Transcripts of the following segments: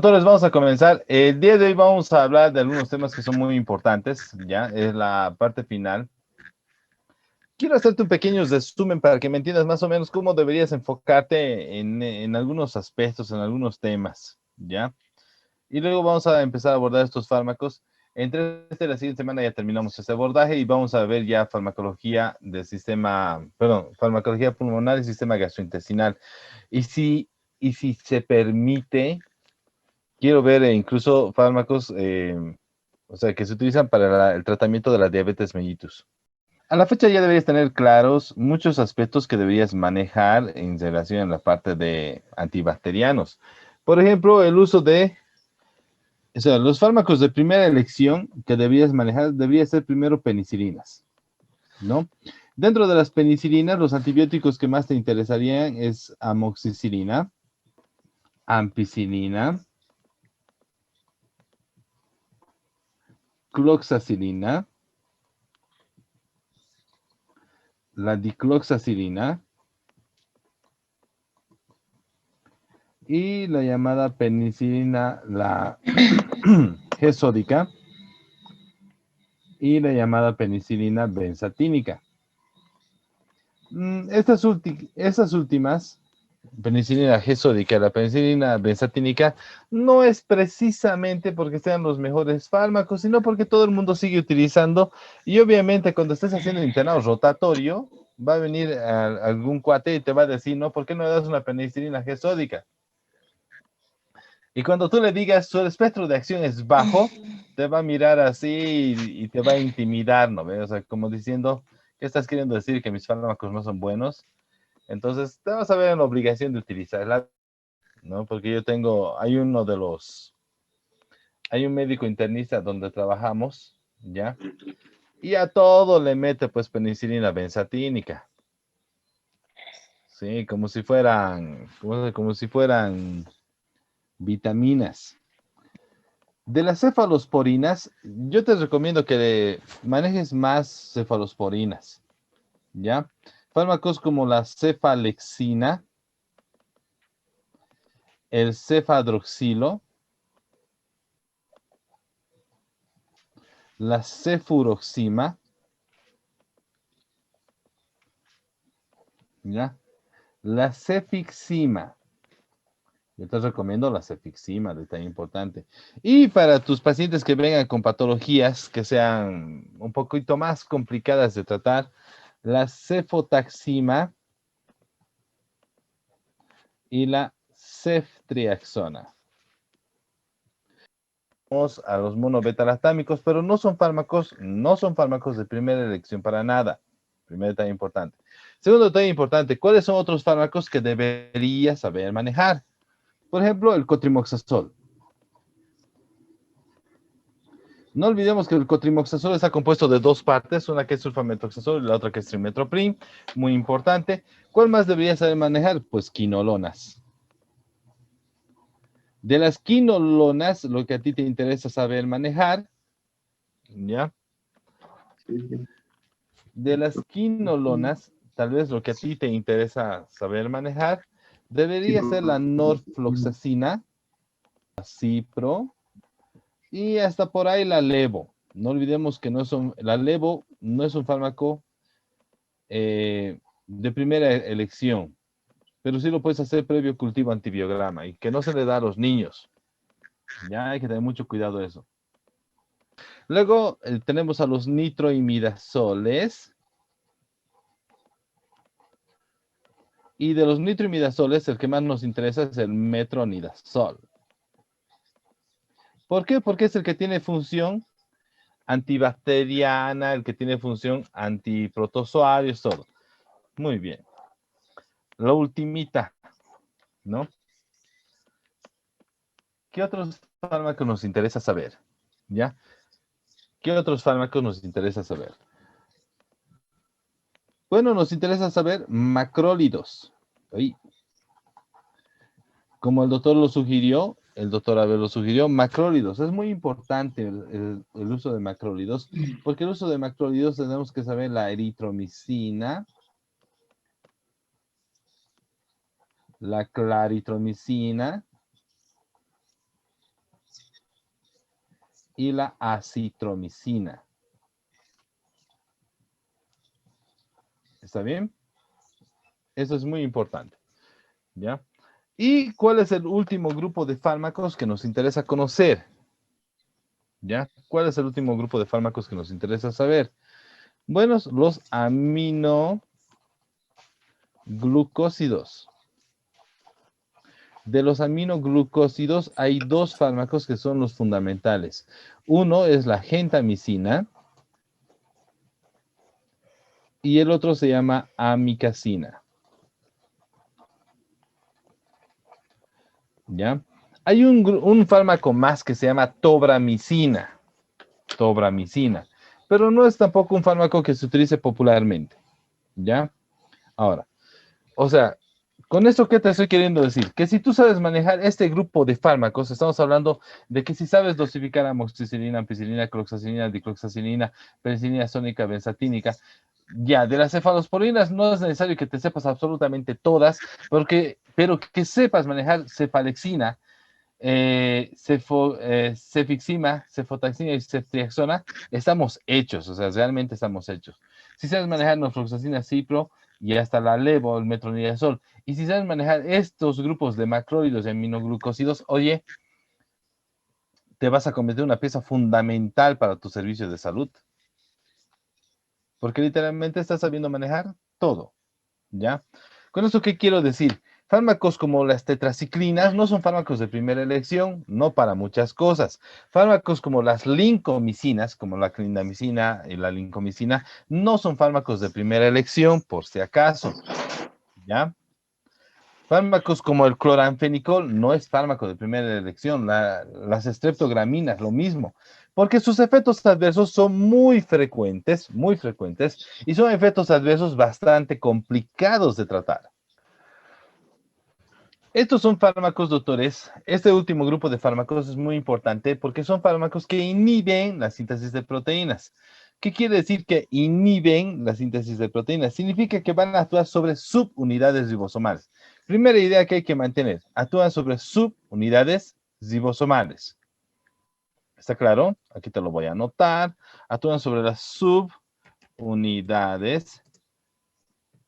doctores, vamos a comenzar. El día de hoy vamos a hablar de algunos temas que son muy importantes, ¿ya? Es la parte final. Quiero hacerte un pequeño resumen para que me entiendas más o menos cómo deberías enfocarte en algunos aspectos, en algunos temas, ¿ya? Y luego vamos a empezar a abordar estos fármacos. Entre esta y la siguiente semana ya terminamos este abordaje y vamos a ver ya farmacología del sistema, perdón, farmacología pulmonar y sistema gastrointestinal. Y si, y si se permite, quiero ver incluso fármacos, o sea, que se utilizan para el tratamiento de la diabetes mellitus. A la fecha ya deberías tener claros muchos aspectos que deberías manejar en relación a la parte de antibacterianos. Por ejemplo, el uso de, o sea, los fármacos de primera elección que deberías manejar debería ser primero penicilinas, ¿no? Dentro de las penicilinas, los antibióticos que más te interesarían es amoxicilina, ampicilina, cloxacilina, la dicloxacilina y la llamada penicilina, la G-sódica y la llamada penicilina benzatínica. Estas últimas, penicilina G-sódica y la penicilina benzatínica, no es precisamente porque sean los mejores fármacos, sino porque todo el mundo sigue utilizando y obviamente cuando estés haciendo internado rotatorio, va a venir algún cuate y te va a decir, no, ¿por qué no le das una penicilina G-sódica? Y cuando tú le digas su espectro de acción es bajo, te va a mirar así y te va a intimidar, ¿no? ¿Ves? O sea, como diciendo, ¿qué estás queriendo decir? Que mis fármacos no son buenos. Entonces, te vas a ver en la obligación de utilizarla, ¿no? Porque yo tengo, hay un médico internista donde trabajamos, ¿ya? Y a todo le mete pues penicilina benzatínica, ¿sí? Como si fueran vitaminas. De las cefalosporinas, yo te recomiendo que manejes más cefalosporinas, ¿ya? Fármacos como la cefalexina, el cefadroxilo, la cefuroxima, ¿ya? La cefixima. Yo te recomiendo la cefixima, detalle importante. Y para tus pacientes que vengan con patologías que sean un poquito más complicadas de tratar, la cefotaxima y la ceftriaxona. A los monobetalactámicos, pero no son fármacos de primera elección para nada. Primer detalle importante. Segundo detalle importante, ¿cuáles son otros fármacos que deberías saber manejar? Por ejemplo, el cotrimoxazol. No olvidemos que el cotrimoxazol está compuesto de dos partes, una que es sulfamethoxazol y la otra que es trimethoprim, muy importante. ¿Cuál más deberías saber manejar? Pues quinolonas. De las quinolonas, lo que a ti te interesa saber manejar, ¿ya? De las quinolonas, tal vez lo que a ti te interesa saber manejar, debería ser la norfloxacina, la cipro y hasta por ahí la levo. No olvidemos que la levo no es un fármaco de primera elección, pero sí lo puedes hacer previo cultivo antibiograma y que no se le da a los niños. Ya hay que tener mucho cuidado de eso. Luego tenemos a los nitroimidazoles. Y de los nitroimidazoles, el que más nos interesa es el metronidazol. ¿Por qué? Porque es el que tiene función antibacteriana, el que tiene función antiprotozoarios, todo. Muy bien. La ultimita, ¿no? ¿Qué otros fármacos nos interesa saber? ¿Ya? ¿Qué otros fármacos nos interesa saber? Bueno, nos interesa saber macrólidos. Ahí. Como el doctor lo sugirió, el doctor Abel lo sugirió, macrólidos. Es muy importante el uso de macrólidos, porque el uso de macrólidos tenemos que saber la eritromicina, la claritromicina, y la acitromicina. ¿Está bien? Eso es muy importante, ¿ya? ¿Y cuál es el último grupo de fármacos que nos interesa conocer? ¿Ya? ¿Cuál es el último grupo de fármacos que nos interesa saber? Bueno, los aminoglucósidos. De los aminoglucósidos hay dos fármacos que son los fundamentales. Uno es la gentamicina y el otro se llama amikacina. ¿Ya? Hay un fármaco más que se llama tobramicina. Tobramicina. Pero no es tampoco un fármaco que se utilice popularmente. ¿Ya? Ahora, o sea, con esto, ¿qué te estoy queriendo decir? Que si tú sabes manejar este grupo de fármacos, estamos hablando de que si sabes dosificar amoxicilina, ampicilina, cloxacilina, dicloxacilina, penicilina sónica, benzatínica, ya, de las cefalosporinas no es necesario que te sepas absolutamente todas, pero que sepas manejar cefalexina, cefixima, cefotaxina y ceftriaxona, estamos hechos, o sea, realmente estamos hechos. Si sabes manejar norfloxacina, cipro y hasta la levo, el metronidazol, y si sabes manejar estos grupos de macrólidos y aminoglucósidos, oye, te vas a convertir en una pieza fundamental para tu servicio de salud, porque literalmente estás sabiendo manejar todo, ¿ya? ¿Con esto qué quiero decir? Fármacos como las tetraciclinas no son fármacos de primera elección, no para muchas cosas. Fármacos como las lincomicinas, como la clindamicina y la lincomicina, no son fármacos de primera elección, por si acaso, ¿ya? Fármacos como el cloranfenicol no es fármaco de primera elección, las streptograminas, lo mismo, porque sus efectos adversos son muy frecuentes, y son efectos adversos bastante complicados de tratar. Estos son fármacos, doctores. Este último grupo de fármacos es muy importante porque son fármacos que inhiben la síntesis de proteínas. ¿Qué quiere decir que inhiben la síntesis de proteínas? Significa que van a actuar sobre subunidades ribosomales. Primera idea que hay que mantener, actúan sobre subunidades ribosomales. ¿Está claro? Aquí te lo voy a anotar. Actúan sobre las subunidades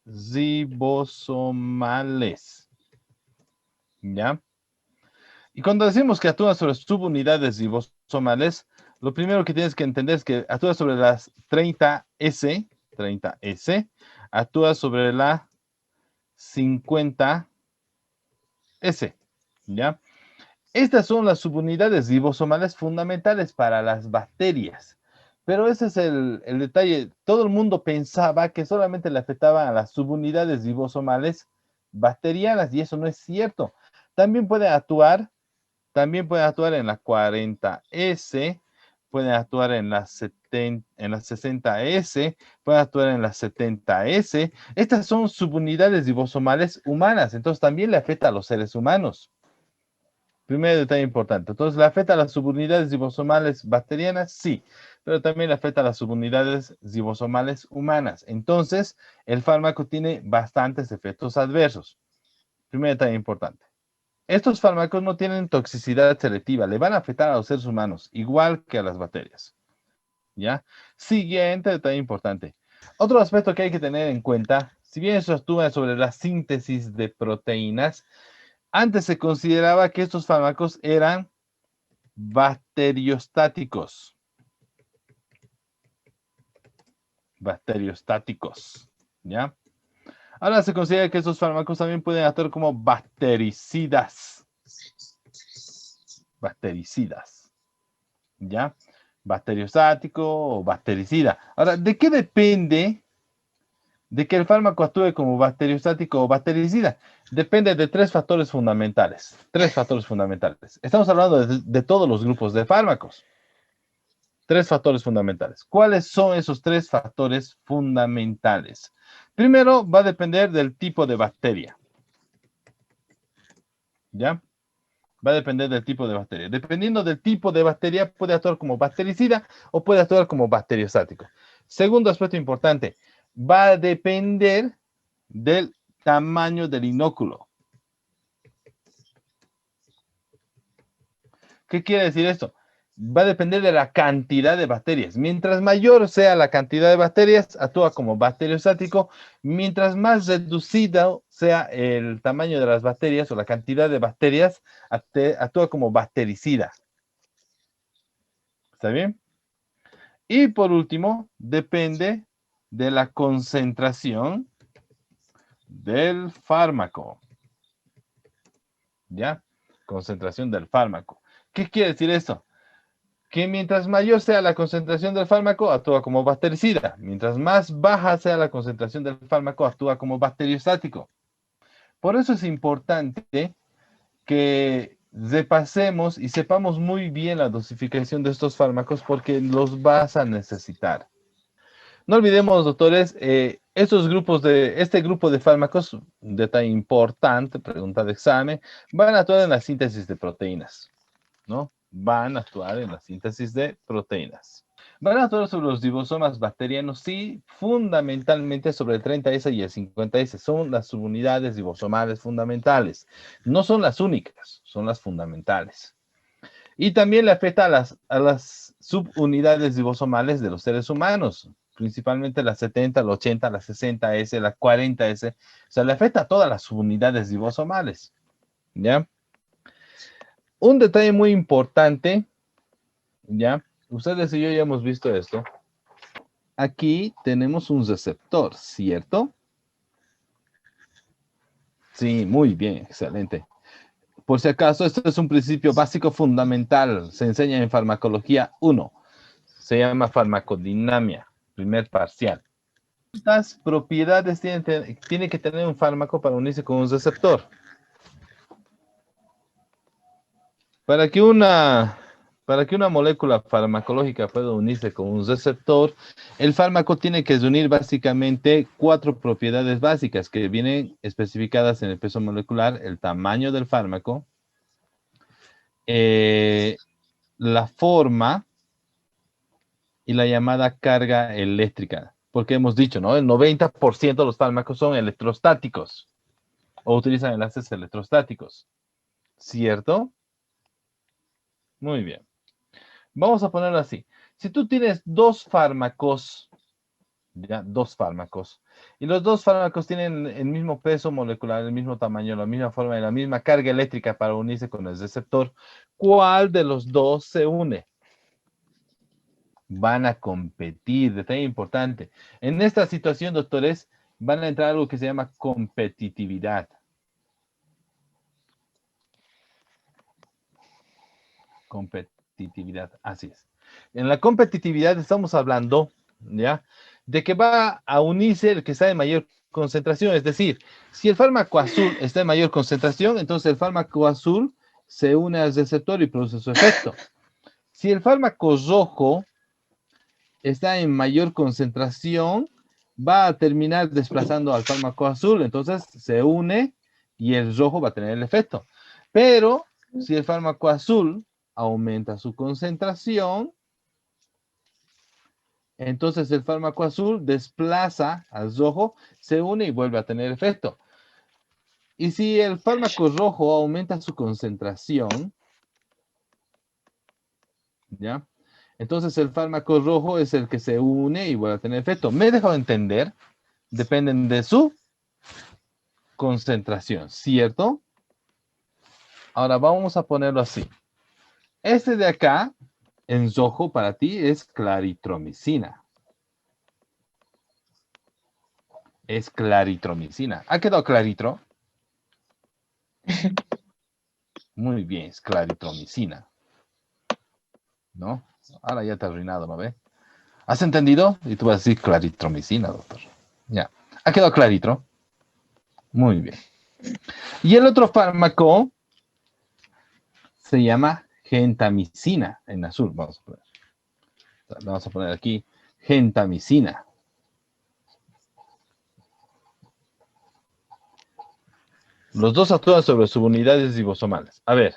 ribosomales. ¿Ya? Y cuando decimos que actúa sobre subunidades ribosomales, lo primero que tienes que entender es que actúa sobre las 30S, 30S, actúa sobre la 50S, ¿ya? Estas son las subunidades ribosomales fundamentales para las bacterias. Pero ese es el detalle. Todo el mundo pensaba que solamente le afectaban a las subunidades ribosomales bacterianas y eso no es cierto. También puede actuar en la 40S, pueden actuar en la 60S, pueden actuar en la 70S. Estas son subunidades ribosomales humanas, entonces también le afecta a los seres humanos. Primer detalle importante. Entonces, ¿le afecta a las subunidades ribosomales bacterianas? Sí, pero también le afecta a las subunidades ribosomales humanas. Entonces, el fármaco tiene bastantes efectos adversos. Primer detalle importante. Estos fármacos no tienen toxicidad selectiva, le van a afectar a los seres humanos, igual que a las bacterias. ¿Ya? Siguiente detalle importante. Otro aspecto que hay que tener en cuenta, si bien eso actúa sobre la síntesis de proteínas, antes se consideraba que estos fármacos eran bacteriostáticos. Bacteriostáticos. ¿Ya? Ahora se considera que estos fármacos también pueden actuar como bactericidas. Bactericidas. ¿Ya? Bacteriostático o bactericida. Ahora, ¿de qué depende de que el fármaco actúe como bacteriostático o bactericida? Depende de tres factores fundamentales. Tres factores fundamentales. Estamos hablando de todos los grupos de fármacos. Tres factores fundamentales. ¿Cuáles son esos tres factores fundamentales? Primero, va a depender del tipo de bacteria. ¿Ya? Va a depender del tipo de bacteria. Dependiendo del tipo de bacteria, puede actuar como bactericida o puede actuar como bacteriostático. Segundo aspecto importante, va a depender del tamaño del inóculo. ¿Qué quiere decir esto? va a depender de la cantidad de bacterias. Mientras mayor sea la cantidad de bacterias, actúa como bacteriostático. Mientras más reducido sea el tamaño de las bacterias o la cantidad de bacterias, actúa como bactericida. ¿Está bien? Y por último, depende de la concentración del fármaco. ¿Ya? Concentración del fármaco. ¿Qué quiere decir esto? Que mientras mayor sea la concentración del fármaco, actúa como bactericida. Mientras más baja sea la concentración del fármaco, actúa como bacteriostático. Por eso es importante que repasemos y sepamos muy bien la dosificación de estos fármacos porque los vas a necesitar. No olvidemos, doctores, este grupo de fármacos, un detalle importante, pregunta de examen, van a actuar en la síntesis de proteínas, ¿no? Van a actuar en la síntesis de proteínas. Van a actuar sobre los ribosomas bacterianos, sí, fundamentalmente sobre el 30S y el 50S. Son las subunidades ribosomales fundamentales. No son las únicas, son las fundamentales. Y también le afecta a las subunidades ribosomales de los seres humanos, principalmente la 70, la 80, la 60S, la 40S. O sea, le afecta a todas las subunidades ribosomales. ¿Ya? Un detalle muy importante, ¿ya? Ustedes y yo ya hemos visto esto. Aquí tenemos un receptor, ¿cierto? Sí, muy bien, excelente. Por si acaso, esto es un principio básico fundamental. Se enseña en farmacología 1. Se llama farmacodinamia, primer parcial. ¿Cuántas propiedades tiene que tener un fármaco para unirse con un receptor? Para que una molécula farmacológica pueda unirse con un receptor, el fármaco tiene que reunir básicamente 4 propiedades básicas que vienen especificadas en el peso molecular: el tamaño del fármaco, la forma y la llamada carga eléctrica. Porque hemos dicho, ¿no? El 90% de los fármacos son electrostáticos o utilizan enlaces electrostáticos. ¿Cierto? Muy bien. Vamos a ponerlo así. Si tú tienes dos fármacos, ya, dos fármacos, y los dos fármacos tienen el mismo peso molecular, el mismo tamaño, la misma forma y la misma carga eléctrica para unirse con el receptor, ¿cuál de los dos se une? Van a competir, detalle importante. En esta situación, doctores, van a entrar algo que se llama competitividad. Competitividad, así es. En la competitividad estamos hablando, ¿ya? De que va a unirse el que está en mayor concentración. Es decir, si el fármaco azul está en mayor concentración, entonces el fármaco azul se une al receptor y produce su efecto. Si el fármaco rojo está en mayor concentración, va a terminar desplazando al fármaco azul, entonces se une y el rojo va a tener el efecto. Pero si el fármaco azul aumenta su concentración, entonces el fármaco azul desplaza al rojo, se une y vuelve a tener efecto. Y si el fármaco rojo aumenta su concentración, ¿ya? Entonces el fármaco rojo es el que se une y vuelve a tener efecto. ¿Me he dejado entender? Dependen de su concentración, ¿cierto? Ahora vamos a ponerlo así. Este de acá, en rojo para ti, es claritromicina. Es claritromicina. ¿Ha quedado claritro? Muy bien, es claritromicina. ¿No? Ahora ya te ha arruinado, ¿no ve? ¿Has entendido? Y tú vas a decir claritromicina, doctor. Ya. ¿Ha quedado claritro? Muy bien. Y el otro fármaco se llama gentamicina, en azul. Vamos a poner aquí gentamicina. Los dos actúan sobre subunidades ribosomales. A ver.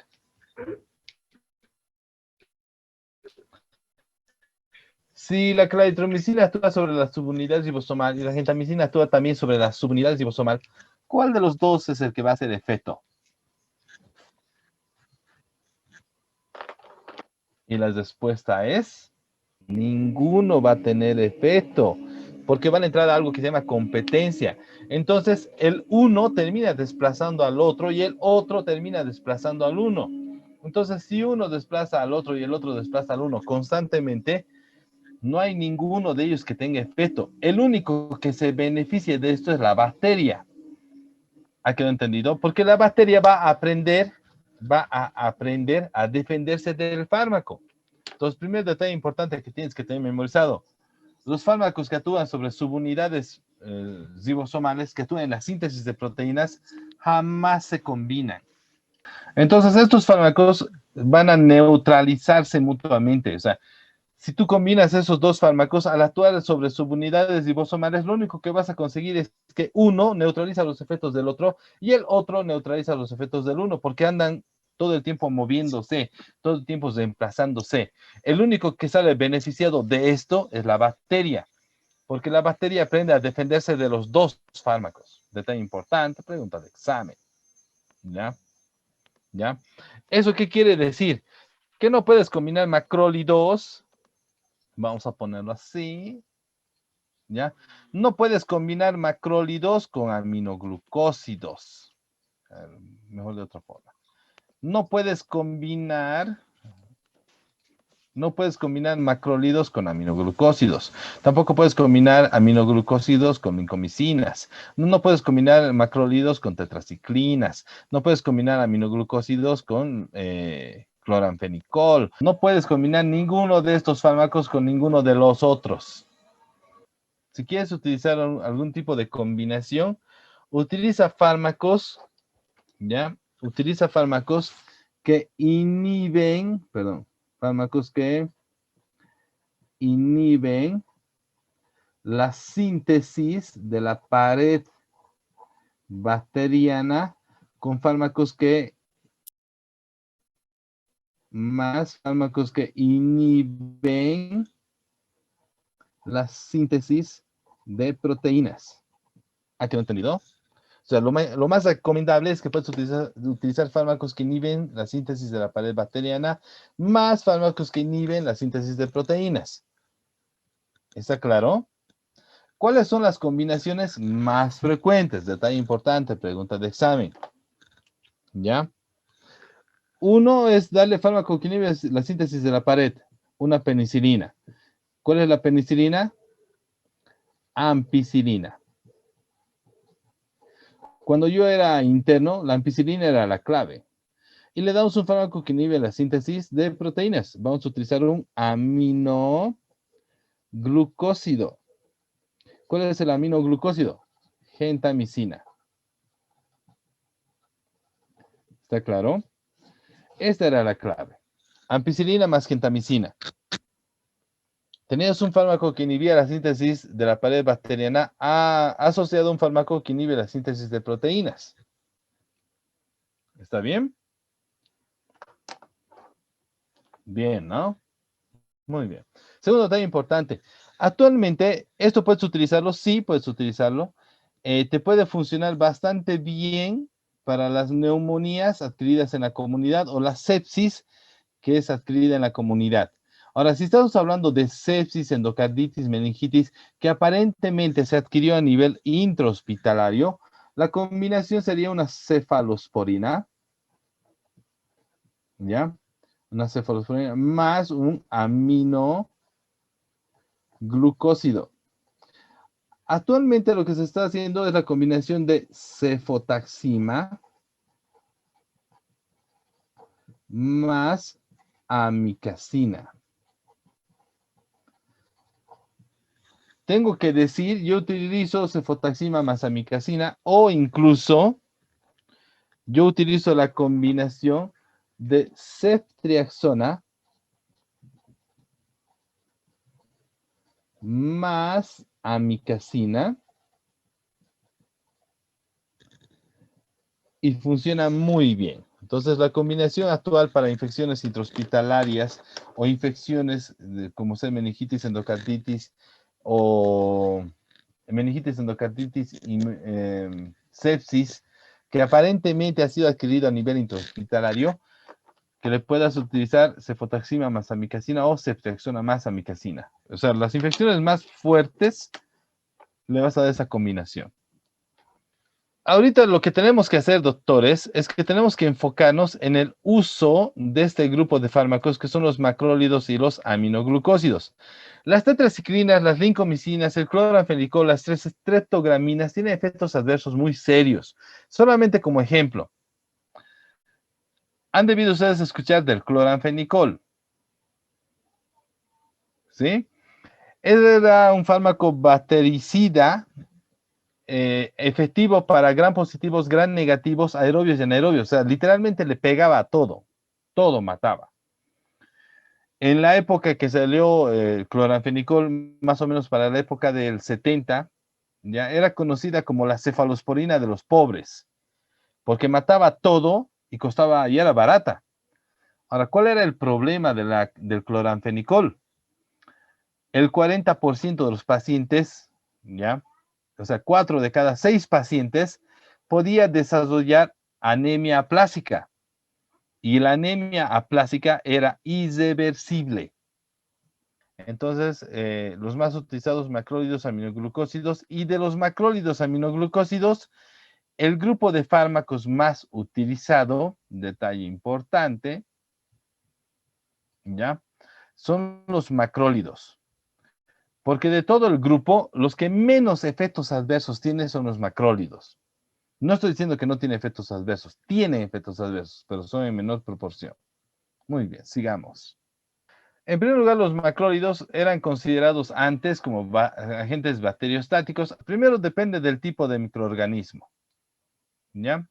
Si la claritromicina actúa sobre las subunidades ribosomales y la gentamicina actúa también sobre las subunidades ribosomales, ¿cuál de los dos es el que va a hacer efecto? Y la respuesta es, ninguno va a tener efecto, porque van a entrar a algo que se llama competencia. Entonces, el uno termina desplazando al otro y el otro termina desplazando al uno. Entonces, si uno desplaza al otro y el otro desplaza al uno constantemente, no hay ninguno de ellos que tenga efecto. El único que se beneficie de esto es la bacteria. ¿Ha quedado entendido? Porque la bacteria va a aprender a defenderse del fármaco. Entonces, primer detalle importante que tienes que tener memorizado. Los fármacos que actúan sobre subunidades ribosomales, que actúan en la síntesis de proteínas, jamás se combinan. Entonces, estos fármacos van a neutralizarse mutuamente. O sea, si tú combinas esos dos fármacos, al actuar sobre subunidades ribosomales, lo único que vas a conseguir es que uno neutraliza los efectos del otro y el otro neutraliza los efectos del uno, porque andan todo el tiempo moviéndose, todo el tiempo reemplazándose. El único que sale beneficiado de esto es la bacteria, porque la bacteria aprende a defenderse de los dos fármacos. Detalle importante, pregunta de examen. ¿Ya? ¿Ya? ¿Eso qué quiere decir? Que no puedes combinar macrólidos. Vamos a ponerlo así, ¿ya? No puedes combinar macrólidos con aminoglucósidos. Mejor de otra forma. No puedes combinar, no puedes combinar macrólidos con aminoglucósidos. Tampoco puedes combinar aminoglucósidos con mincomicinas. No puedes combinar macrólidos con tetraciclinas. No puedes combinar aminoglucósidos con cloranfenicol. No puedes combinar ninguno de estos fármacos con ninguno de los otros. Si quieres utilizar algún tipo de combinación, utiliza fármacos, ¿ya? Utiliza fármacos que inhiben, perdón, fármacos que inhiben la síntesis de la pared bacteriana con fármacos que inhiben la síntesis de proteínas. ¿Ha quedado entendido? O sea, lo más recomendable es que puedes utilizar fármacos que inhiben la síntesis de la pared bacteriana, más fármacos que inhiben la síntesis de proteínas. ¿Está claro? ¿Cuáles son las combinaciones más frecuentes? Detalle importante, pregunta de examen. ¿Ya? Uno es darle fármaco que inhibe la síntesis de la pared, una penicilina. ¿Cuál es la penicilina? Ampicilina. Cuando yo era interno, la ampicilina era la clave. Y le damos un fármaco que inhibe la síntesis de proteínas. Vamos a utilizar un aminoglucósido. ¿Cuál es el aminoglucósido? Gentamicina. ¿Está claro? Esta era la clave. Ampicilina más gentamicina. Tenías un fármaco que inhibía la síntesis de la pared bacteriana asociado a un fármaco que inhibe la síntesis de proteínas. ¿Está bien? Bien, ¿no? Muy bien. Segundo detalle importante. Actualmente, ¿esto puedes utilizarlo? Sí, puedes utilizarlo. Te puede funcionar bastante bien para las neumonías adquiridas en la comunidad o la sepsis que es adquirida en la comunidad. Ahora, si estamos hablando de sepsis, endocarditis, meningitis, que aparentemente se adquirió a nivel intrahospitalario, la combinación sería una cefalosporina, ¿ya? Una cefalosporina más un aminoglucósido. Actualmente lo que se está haciendo es la combinación de cefotaxima más amicacina. Tengo que decir, yo utilizo cefotaxima más amicacina o incluso yo utilizo la combinación de ceftriaxona más amicacina y funciona muy bien. Entonces, la combinación actual para infecciones intrahospitalarias o infecciones como ser meningitis, endocarditis o meningitis, endocarditis y sepsis, que aparentemente ha sido adquirido a nivel intrahospitalario, que le puedas utilizar cefotaxima más amikacina o ceftriaxona más amikacina. O sea, las infecciones más fuertes le vas a dar esa combinación. Ahorita lo que tenemos que hacer, doctores, es que tenemos que enfocarnos en el uso de este grupo de fármacos que son los macrólidos y los aminoglucósidos. Las tetraciclinas, las lincomicinas, el cloranfenicol, las tres streptograminas tienen efectos adversos muy serios. Solamente como ejemplo, han debido ustedes escuchar del cloranfenicol, ¿sí? Era un fármaco bactericida efectivo para gram positivos, gram negativos, aerobios y anaerobios. O sea, literalmente le pegaba a todo, todo mataba. En la época que salió el cloranfenicol, más o menos para la época del 70, ya era conocida como la cefalosporina de los pobres, porque mataba todo y costaba y era barata. Ahora, ¿cuál era el problema del cloranfenicol? El 40% de los pacientes, ya, o sea, 4 de cada 6 pacientes podía desarrollar anemia aplásica. Y la anemia aplásica era irreversible. Entonces, los más utilizados macrólidos aminoglucósidos, y de los macrólidos aminoglucósidos, el grupo de fármacos más utilizado, detalle importante, ¿ya? Son los macrólidos. Porque de todo el grupo, los que menos efectos adversos tienen son los macrólidos. No estoy diciendo que no tiene efectos adversos, tiene efectos adversos, pero son en menor proporción. Muy bien, sigamos. En primer lugar, los macrólidos eran considerados antes como agentes bacteriostáticos. Primero depende del tipo de microorganismo, ¿ya?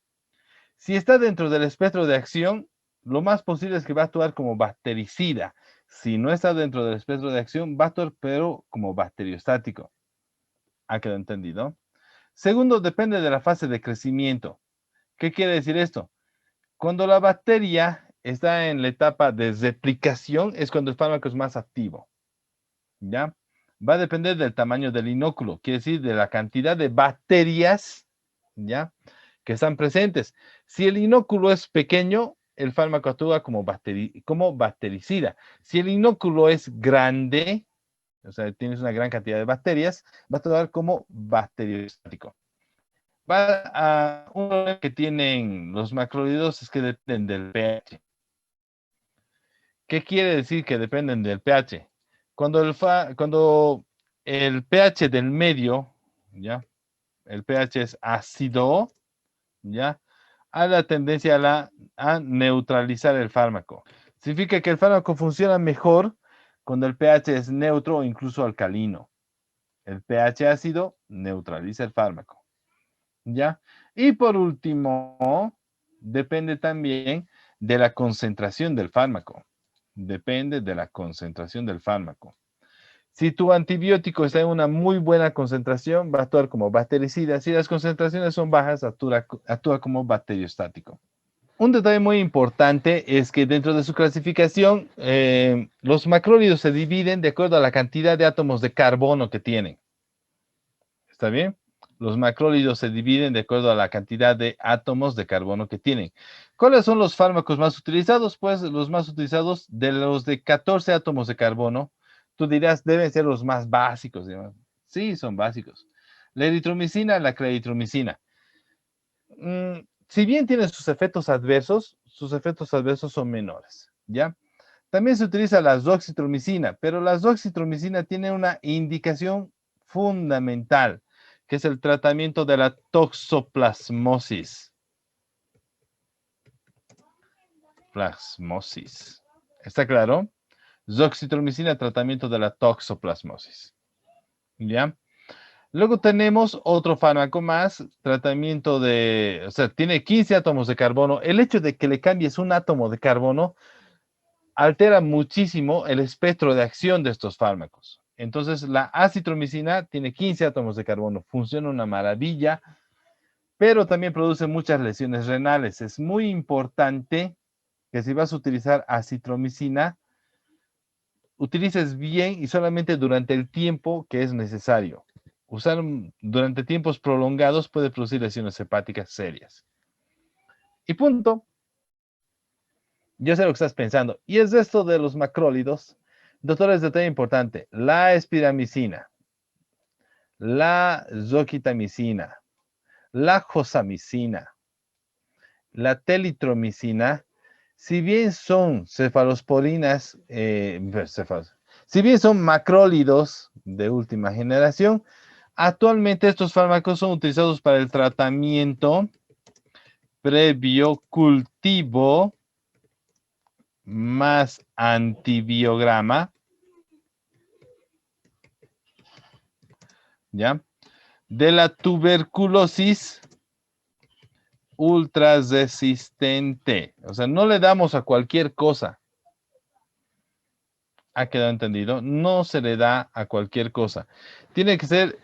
Si está dentro del espectro de acción, lo más posible es que va a actuar como bactericida. Si no está dentro del espectro de acción, va a actuar pero como bacteriostático. ¿Ha quedado entendido? Segundo, depende de la fase de crecimiento. ¿Qué quiere decir esto? Cuando la bacteria está en la etapa de replicación, es cuando el fármaco es más activo. ¿Ya? Va a depender del tamaño del inóculo, quiere decir de la cantidad de bacterias, ¿ya? Que están presentes. Si el inóculo es pequeño, el fármaco actúa como bactericida. Si el inóculo es grande, o sea, tienes una gran cantidad de bacterias, va a actuar como bacteriostático. Un problema que tienen los macrólidos es que dependen del pH. ¿Qué quiere decir que dependen del pH? Cuando el pH del medio, ¿ya? El pH es ácido, ¿ya? Hay la tendencia a neutralizar el fármaco. Significa que el fármaco funciona mejor cuando el pH es neutro o incluso alcalino. El pH ácido neutraliza el fármaco, ¿ya? Y por último, depende también de la concentración del fármaco. Depende de la concentración del fármaco. Si tu antibiótico está en una muy buena concentración, va a actuar como bactericida. Si las concentraciones son bajas, actúa como bacteriostático. Un detalle muy importante es que dentro de su clasificación, los macrólidos se dividen de acuerdo a la cantidad de átomos de carbono que tienen. ¿Está bien? Los macrólidos se dividen de acuerdo a la cantidad de átomos de carbono que tienen. ¿Cuáles son los fármacos más utilizados? Pues los más utilizados de los de 14 átomos de carbono, tú dirás, deben ser los más básicos. ¿No? Sí, son básicos. La eritromicina, la claritromicina. Si bien tiene sus efectos adversos son menores, ¿ya? También se utiliza la azoxitromicina, pero la azoxitromicina tiene una indicación fundamental, que es el tratamiento de la toxoplasmosis. Plasmosis. ¿Está claro? Azoxitromicina, tratamiento de la toxoplasmosis. ¿Ya? Luego tenemos otro fármaco más, tratamiento de, o sea, tiene 15 átomos de carbono. El hecho de que le cambies un átomo de carbono altera muchísimo el espectro de acción de estos fármacos. Entonces, la acitromicina tiene 15 átomos de carbono, funciona una maravilla, pero también produce muchas lesiones renales. Es muy importante que si vas a utilizar acitromicina, utilices bien y solamente durante el tiempo que es necesario. Usar durante tiempos prolongados puede producir lesiones hepáticas serias. Y punto. Yo sé lo que estás pensando. Y es esto de los macrólidos. Doctores, detalle importante. La espiramicina, la zoquitamicina, la josamicina, la telitromicina, si bien son cefalosporinas, si bien son macrólidos de última generación, actualmente estos fármacos son utilizados para el tratamiento previo cultivo más antibiograma, ¿ya? De la tuberculosis ultra resistente. O sea, no le damos a cualquier cosa. ¿Ha quedado entendido? No se le da a cualquier cosa. Tiene que ser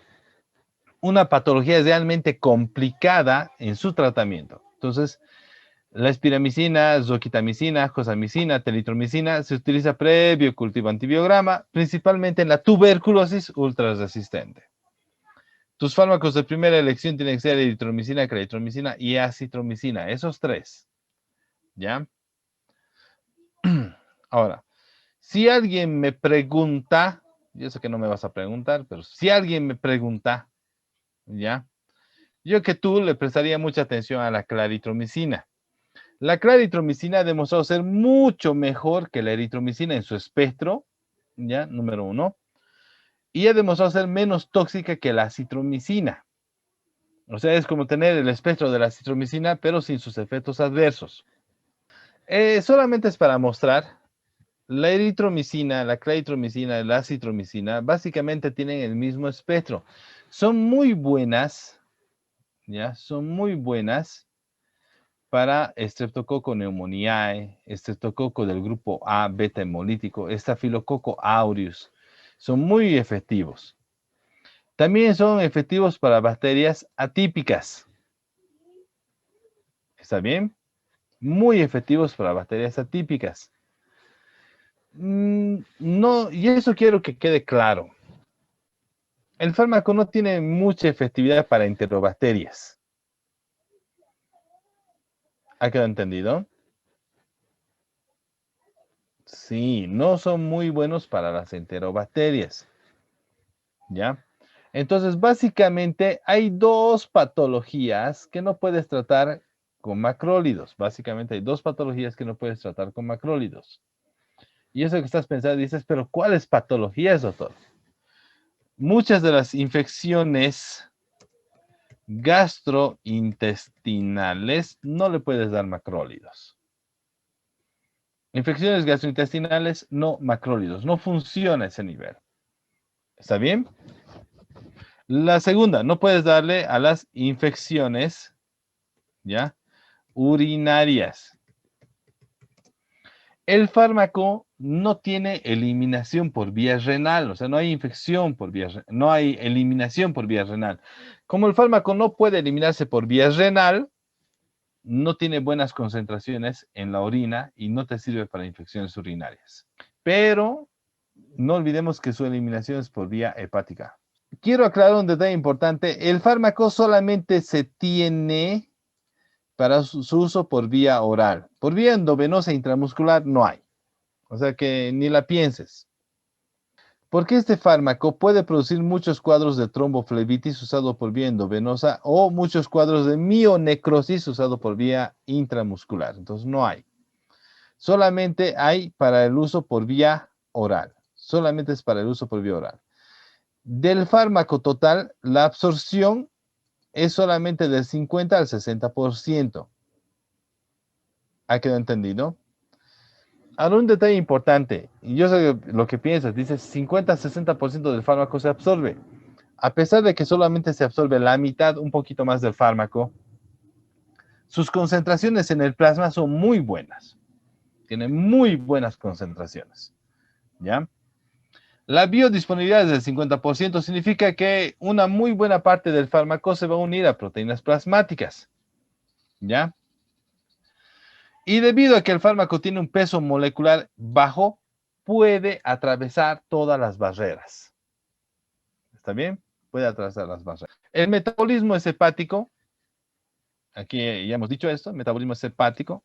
una patología realmente complicada en su tratamiento. Entonces, la espiramicina, zoquitamicina, josamicina, telitromicina se utiliza previo cultivo antibiograma, principalmente en la tuberculosis ultrarresistente. Tus fármacos de primera elección tienen que ser eritromicina, claritromicina y acitromicina, esos tres, ¿ya? Ahora, si alguien me pregunta, yo sé que no me vas a preguntar, pero si alguien me pregunta, ¿ya? Yo que tú le prestaría mucha atención a la claritromicina. La claritromicina ha demostrado ser mucho mejor que la eritromicina en su espectro, ¿ya? Número uno. Y ha demostrado ser menos tóxica que la acitromicina. O sea, es como tener el espectro de la acitromicina, pero sin sus efectos adversos. Solamente es para mostrar, la eritromicina, la claritromicina y la acitromicina básicamente tienen el mismo espectro. Son muy buenas, ¿ya? Son muy buenas para Streptococcus pneumoniae, Streptococcus del grupo A, beta hemolítico, Staphylococcus aureus. Son muy efectivos. También son efectivos para bacterias atípicas. ¿Está bien? Muy efectivos para bacterias atípicas. No, y eso quiero que quede claro. El fármaco no tiene mucha efectividad para enterobacterias. ¿Ha quedado entendido? Sí, no son muy buenos para las enterobacterias. ¿Ya? Entonces, básicamente hay dos patologías que no puedes tratar con macrólidos. Básicamente hay dos patologías que no puedes tratar con macrólidos. Y eso que estás pensando, dices, pero ¿cuáles patologías, doctor? Muchas de las infecciones gastrointestinales no le puedes dar macrólidos. Infecciones gastrointestinales, no macrólidos. No funciona ese nivel. ¿Está bien? La segunda, no puedes darle a las infecciones, ¿ya? Urinarias. El fármaco no tiene eliminación por vía renal, o sea, no hay infección por vía, no hay eliminación por vía renal. Como el fármaco no puede eliminarse por vía renal, no tiene buenas concentraciones en la orina y no te sirve para infecciones urinarias. Pero no olvidemos que su eliminación es por vía hepática. Quiero aclarar un detalle importante. El fármaco solamente se tiene para su uso por vía oral. Por vía endovenosa intramuscular no hay. O sea que ni la pienses. Porque este fármaco puede producir muchos cuadros de tromboflebitis usado por vía endovenosa o muchos cuadros de mionecrosis usado por vía intramuscular. Entonces no hay. Solamente hay para el uso por vía oral. Solamente es para el uso por vía oral. Del fármaco total, la absorción es solamente del 50 al 60%. ¿Ha quedado entendido? Ahora un detalle importante, y yo sé lo que piensas, dices 50-60% del fármaco se absorbe. A pesar de que solamente se absorbe la mitad, un poquito más del fármaco, sus concentraciones en el plasma son muy buenas. Tienen muy buenas concentraciones. ¿Ya? La biodisponibilidad del 50% significa que una muy buena parte del fármaco se va a unir a proteínas plasmáticas. ¿Ya? Y debido a que el fármaco tiene un peso molecular bajo, puede atravesar todas las barreras. ¿Está bien? Puede atravesar las barreras. El metabolismo es hepático. Aquí ya hemos dicho esto, el metabolismo es hepático.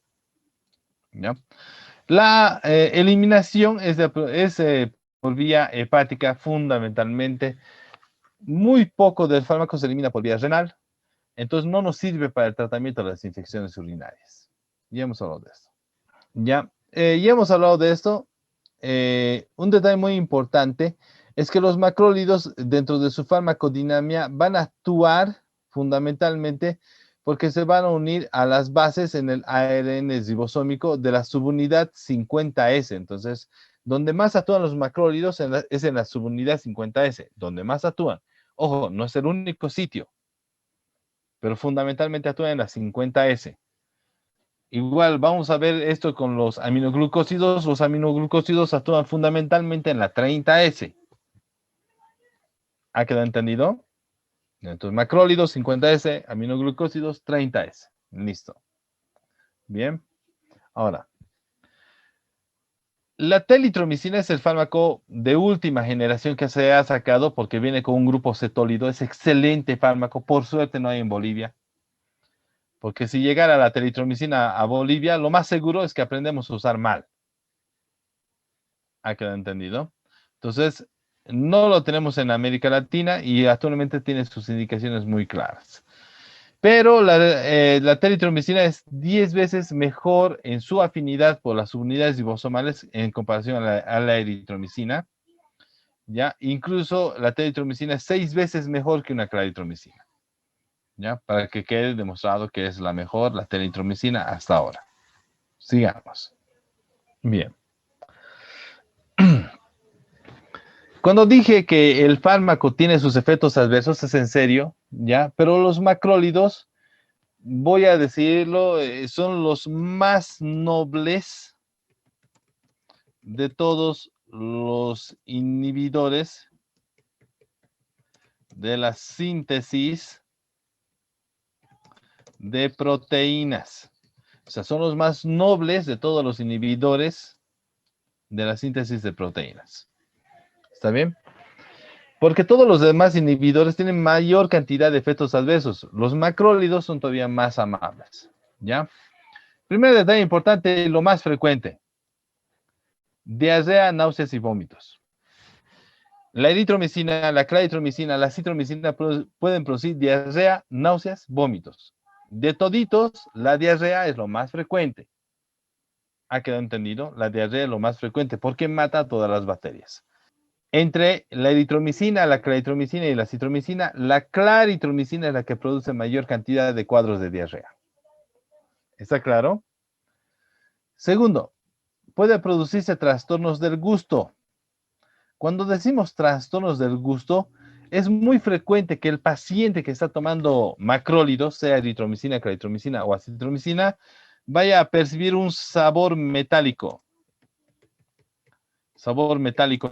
¿ya? La eliminación es por vía hepática fundamentalmente. Muy poco del fármaco se elimina por vía renal, entonces no nos sirve para el tratamiento de las infecciones urinarias. Ya hemos hablado de esto. Ya hemos hablado de esto. Un detalle muy importante es que los macrólidos dentro de su farmacodinámica van a actuar fundamentalmente porque se van a unir a las bases en el ARN ribosómico de la subunidad 50S. Entonces, donde más actúan los macrólidos es en la subunidad 50S, donde más actúan. Ojo, no es el único sitio, pero fundamentalmente actúan en la 50S. Igual vamos a ver esto con los aminoglucósidos. Los aminoglucósidos actúan fundamentalmente en la 30S. ¿Ha quedado entendido? Entonces, macrólidos 50S, aminoglucósidos 30S. Listo. Bien. Ahora, la telitromicina es el fármaco de última generación que se ha sacado porque viene con un grupo cetólido. Es excelente fármaco. Por suerte no hay en Bolivia. Porque si llegara la telitromicina a Bolivia, lo más seguro es que aprendemos a usar mal. ¿Ha quedado entendido? Entonces, no lo tenemos en América Latina y actualmente tiene sus indicaciones muy claras. Pero la telitromicina es 10 veces mejor en su afinidad por las unidades ribosomales en comparación a la eritromicina. ¿Ya? Incluso la telitromicina es 6 veces mejor que una claritromicina. ¿Ya? Para que quede demostrado que es la mejor, la telitromicina hasta ahora. Sigamos. Bien. Cuando dije que el fármaco tiene sus efectos adversos, es en serio, ¿ya? Pero los macrólidos, voy a decirlo, son los más nobles de todos los inhibidores de la síntesis de proteínas. O sea, son los más nobles de todos los inhibidores de la síntesis de proteínas. ¿Está bien? Porque todos los demás inhibidores tienen mayor cantidad de efectos adversos. Los macrólidos son todavía más amables. ¿Ya? Primer detalle importante y lo más frecuente. Diarrea, náuseas y vómitos. La eritromicina, la claritromicina, la citromicina pueden producir diarrea, náuseas, vómitos. De toditos, la diarrea es lo más frecuente. ¿Ha quedado entendido? La diarrea es lo más frecuente porque mata a todas las bacterias. Entre la eritromicina, la claritromicina y la citromicina, la claritromicina es la que produce mayor cantidad de cuadros de diarrea. ¿Está claro? Segundo, puede producirse trastornos del gusto. Cuando decimos trastornos del gusto, es muy frecuente que el paciente que está tomando macrólidos, sea eritromicina, claritromicina o acitromicina, vaya a percibir un sabor metálico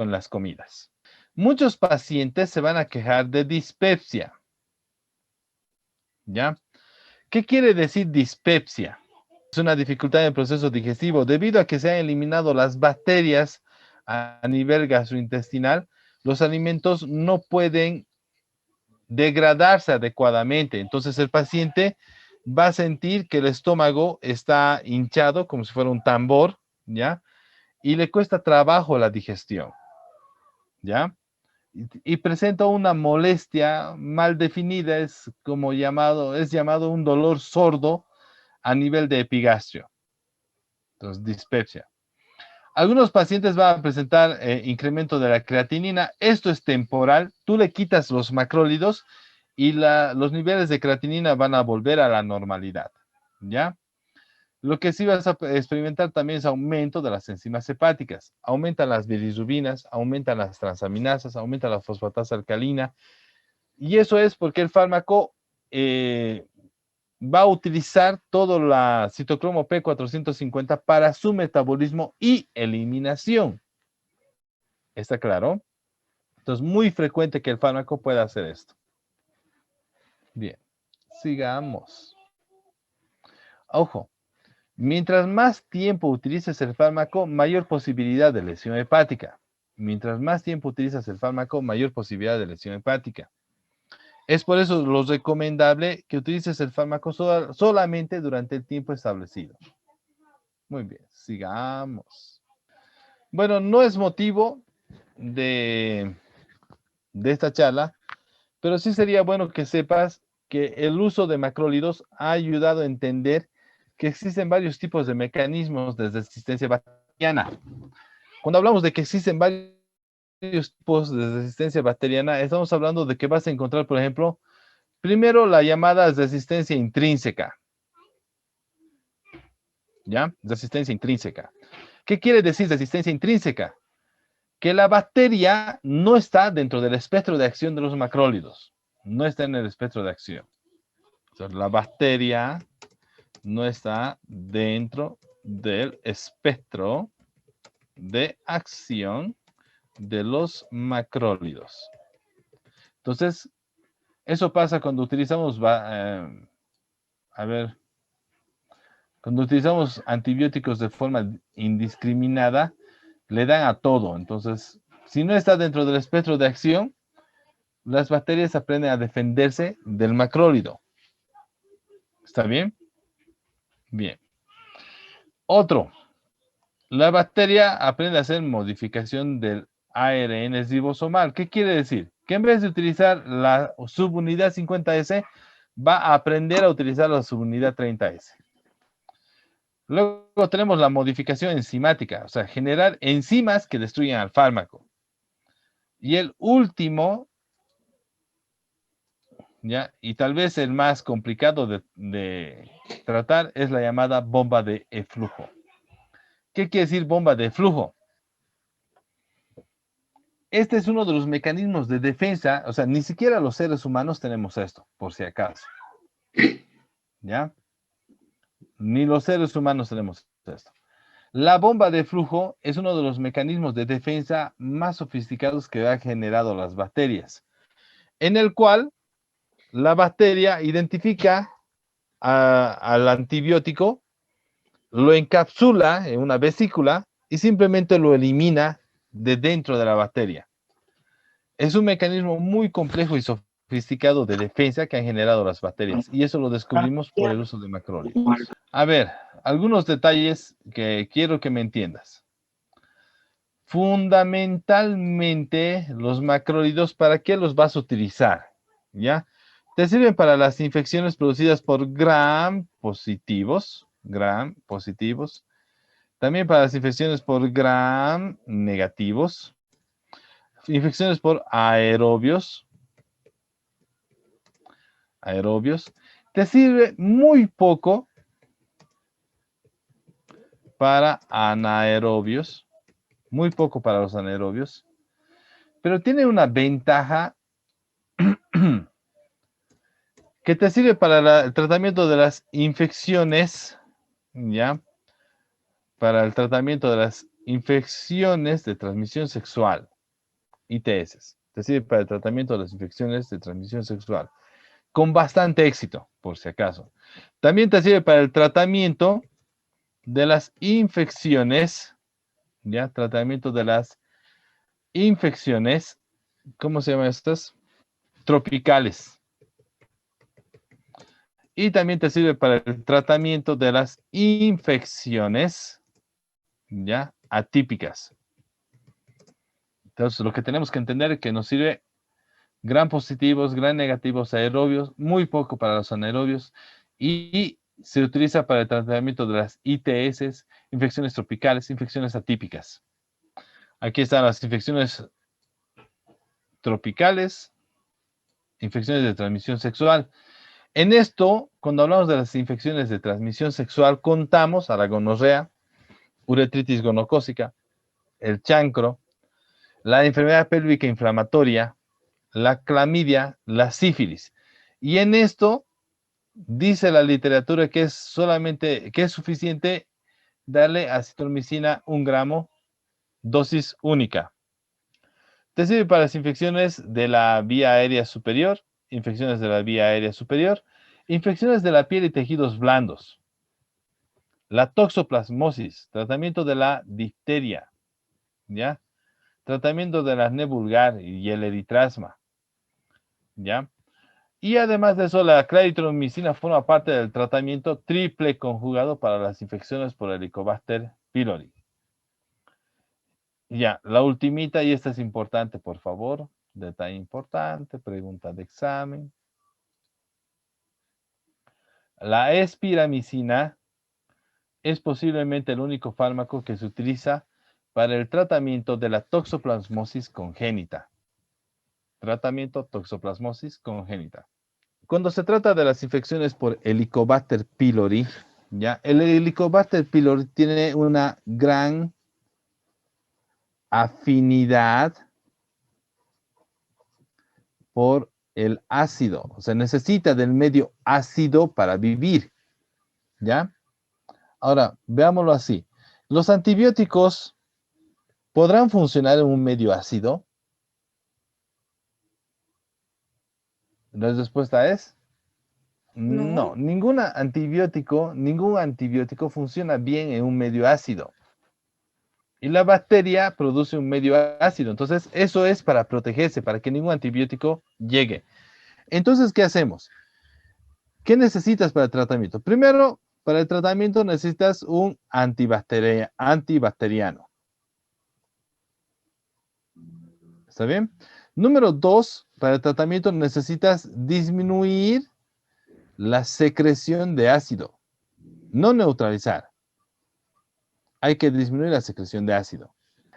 en las comidas. Muchos pacientes se van a quejar de dispepsia. ¿Ya? ¿Qué quiere decir dispepsia? Es una dificultad en el proceso digestivo debido a que se han eliminado las bacterias a nivel gastrointestinal. Los alimentos no pueden degradarse adecuadamente. Entonces el paciente va a sentir que el estómago está hinchado como si fuera un tambor, ¿ya? Y le cuesta trabajo la digestión, ¿ya? Y presenta una molestia mal definida, es llamado un dolor sordo a nivel de epigastrio. Entonces, dispepsia. Algunos pacientes van a presentar incremento de la creatinina. Esto es temporal. Tú le quitas los macrólidos y los niveles de creatinina van a volver a la normalidad. ¿Ya? Lo que sí vas a experimentar también es aumento de las enzimas hepáticas. Aumentan las bilirrubinas, aumentan las transaminasas, aumenta la fosfatasa alcalina. Y eso es porque el fármaco va a utilizar todo la citocromo P450 para su metabolismo y eliminación. ¿Está claro? Entonces, muy frecuente que el fármaco pueda hacer esto. Bien, sigamos. Ojo, mientras más tiempo utilices el fármaco, mayor posibilidad de lesión hepática. Mientras más tiempo utilizas el fármaco, mayor posibilidad de lesión hepática. Es por eso lo recomendable que utilices el fármaco solamente durante el tiempo establecido. Muy bien, sigamos. Bueno, no es motivo de, de esta charla, pero sí sería bueno que sepas que el uso de macrólidos ha ayudado a entender que existen varios tipos de mecanismos de resistencia bacteriana. Cuando hablamos de que existen varios tipos de resistencia bacteriana, estamos hablando de que vas a encontrar, por ejemplo, primero la llamada resistencia intrínseca. ¿Ya? Resistencia intrínseca. ¿Qué quiere decir resistencia intrínseca? Que la bacteria no está dentro del espectro de acción de los macrólidos. No está en el espectro de acción. O sea, la bacteria no está dentro del espectro de acción de los macrólidos. Entonces, eso pasa cuando utilizamos, cuando utilizamos antibióticos de forma indiscriminada, le dan a todo. Entonces, si no está dentro del espectro de acción, las bacterias aprenden a defenderse del macrólido. ¿Está bien? Bien. Otro. La bacteria aprende a hacer modificación del ARN ribosomal. ¿Qué quiere decir? Que en vez de utilizar la subunidad 50S, va a aprender a utilizar la subunidad 30S. Luego tenemos la modificación enzimática, o sea, generar enzimas que destruyen al fármaco. Y el último, ¿ya? Y tal vez el más complicado de tratar es la llamada bomba de eflujo. ¿Qué quiere decir bomba de flujo? Este es uno de los mecanismos de defensa, o sea, ni siquiera los seres humanos tenemos esto, por si acaso. ¿Ya? Ni los seres humanos tenemos esto. La bomba de flujo es uno de los mecanismos de defensa más sofisticados que han generado las bacterias, en el cual la bacteria identifica al antibiótico, lo encapsula en una vesícula y simplemente lo elimina de dentro de la bacteria. Es un mecanismo muy complejo y sofisticado de defensa que han generado las bacterias, y eso lo descubrimos por el uso de macrólidos. A ver, algunos detalles que quiero que me entiendas. Fundamentalmente, los macrólidos, ¿para qué los vas a utilizar? ¿Ya? Te sirven para las infecciones producidas por gram positivos, también para las infecciones por gram negativos, infecciones por aerobios, te sirve muy poco para anaerobios, muy poco para los anaerobios, pero tiene una ventaja que te sirve para el tratamiento de las infecciones, ¿ya? Para el tratamiento de las infecciones de transmisión sexual, ITS. Te sirve para el tratamiento de las infecciones de transmisión sexual, con bastante éxito, por si acaso. También te sirve para el tratamiento de las infecciones, ¿ya? Tratamiento de las infecciones, ¿cómo se llaman estas? Tropicales. Y también te sirve para el tratamiento de las infecciones, ¿ya? Atípicas. Entonces, lo que tenemos que entender es que nos sirve gran positivos, gran negativos aerobios, muy poco para los anaerobios, y se utiliza para el tratamiento de las ITS, infecciones tropicales, infecciones atípicas. Aquí están las infecciones tropicales, infecciones de transmisión sexual. En esto, cuando hablamos de las infecciones de transmisión sexual, contamos a la gonorrea, uretritis gonocócica, el chancro, la enfermedad pélvica inflamatoria, la clamidia, la sífilis. Y en esto dice la literatura que es suficiente darle acitromicina 1 gramo, dosis única. Te sirve para las infecciones de la vía aérea superior, infecciones de la vía aérea superior, infecciones de la piel y tejidos blandos, la toxoplasmosis, tratamiento de la difteria, ¿ya? Tratamiento de la apnea vulgar y el eritrasma, ¿ya? Y además de eso, la claritromicina forma parte del tratamiento triple conjugado para las infecciones por Helicobacter pylori. Ya, la ultimita, y esta es importante, por favor. Detalle importante, pregunta de examen. La espiramicina es posiblemente el único fármaco que se utiliza para el tratamiento de la toxoplasmosis congénita. Tratamiento toxoplasmosis congénita. Cuando se trata de las infecciones por Helicobacter pylori, ¿ya? El Helicobacter pylori tiene una gran afinidad por el ácido. O sea, necesita del medio ácido para vivir, ¿ya? Ahora, veámoslo así. ¿Los antibióticos podrán funcionar en un medio ácido? La respuesta es no. No, Ningún antibiótico funciona bien en un medio ácido. Y la bacteria produce un medio ácido. Entonces, eso es para protegerse, para que ningún antibiótico llegue. Entonces, ¿qué hacemos? ¿Qué necesitas para el tratamiento? Primero, para el tratamiento necesitas un antibacteriano. ¿Está bien? Número dos, para el tratamiento necesitas disminuir la secreción de ácido, no neutralizar. Hay que disminuir la secreción de ácido.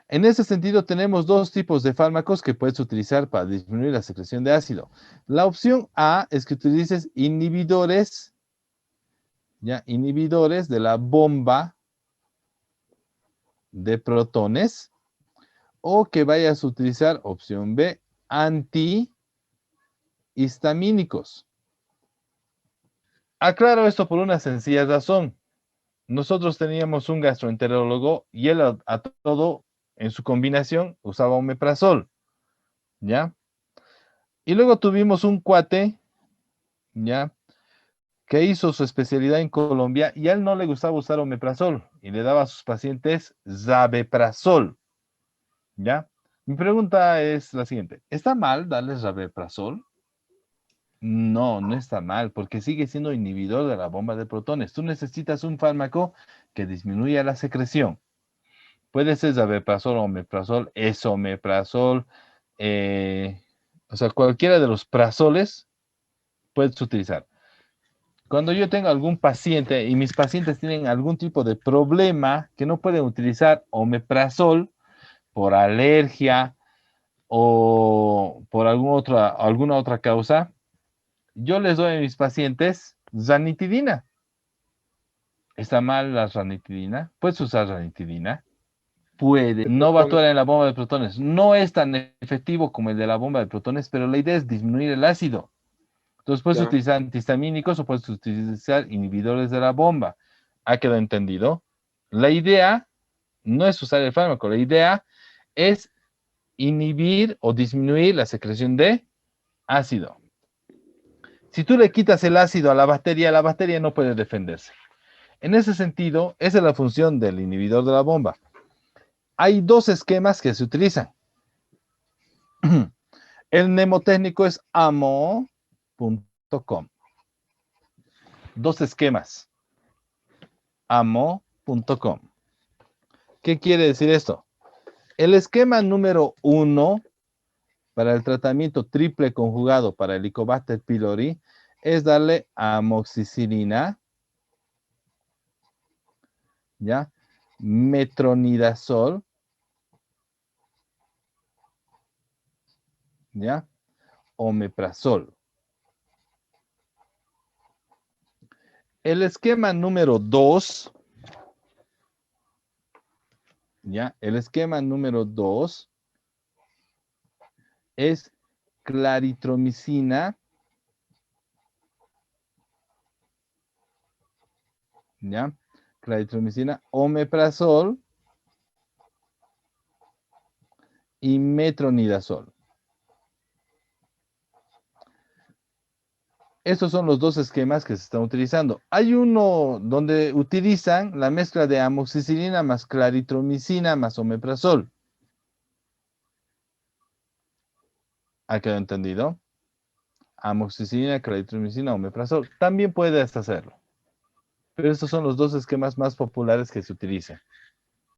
En ese sentido, tenemos dos tipos de fármacos que puedes utilizar para disminuir la secreción de ácido. La opción A es que utilices inhibidores, ¿ya? Inhibidores de la bomba de protones, o que vayas a utilizar, opción B, antihistamínicos. Aclaro esto por una sencilla razón. Nosotros teníamos un gastroenterólogo y él a todo en su combinación usaba omeprazol, ¿ya? Y luego tuvimos un cuate, ¿ya? Que hizo su especialidad en Colombia y a él no le gustaba usar omeprazol y le daba a sus pacientes rabeprazol, ¿ya? Mi pregunta es la siguiente, ¿está mal darles rabeprazol? No, no está mal, porque sigue siendo inhibidor de la bomba de protones. Tú necesitas un fármaco que disminuya la secreción. Puede ser rabeprazol, omeprazol, esomeprazol, o sea, cualquiera de los prazoles puedes utilizar. Cuando yo tengo algún paciente y mis pacientes tienen algún tipo de problema que no pueden utilizar omeprazol por alergia o por alguna otra causa, yo les doy a mis pacientes ranitidina. ¿Está mal la ranitidina? ¿Puedes usar ranitidina? Puede. De No va a actuar protones. en la bomba de protones. No es tan efectivo como el de la bomba de protones, pero la idea es disminuir el ácido. Entonces puedes Ya, utilizar antihistamínicos o puedes utilizar inhibidores de la bomba. ¿Ha quedado entendido? La idea no es usar el fármaco, la idea es inhibir o disminuir la secreción de ácido. Si tú le quitas el ácido a la bacteria no puede defenderse. En ese sentido, esa es la función del inhibidor de la bomba. Hay dos esquemas que se utilizan. El mnemotécnico es amo.com. Dos esquemas. amo.com. ¿Qué quiere decir esto? El esquema número 1 para el tratamiento triple conjugado para el Helicobacter pylori es darle amoxicilina, ¿ya? Metronidazol, ¿ya? Omeprazol. El esquema número 2, ¿ya? El esquema número 2 es claritromicina, ¿ya? Claritromicina, omeprazol y metronidazol. Estos son los dos esquemas que se están utilizando. Hay uno donde utilizan la mezcla de amoxicilina más claritromicina más omeprazol. ¿Ha quedado entendido? amoxicilina, clarithromicina, omeprazol. También puedes hacerlo. Pero estos son los dos esquemas más populares que se utilizan.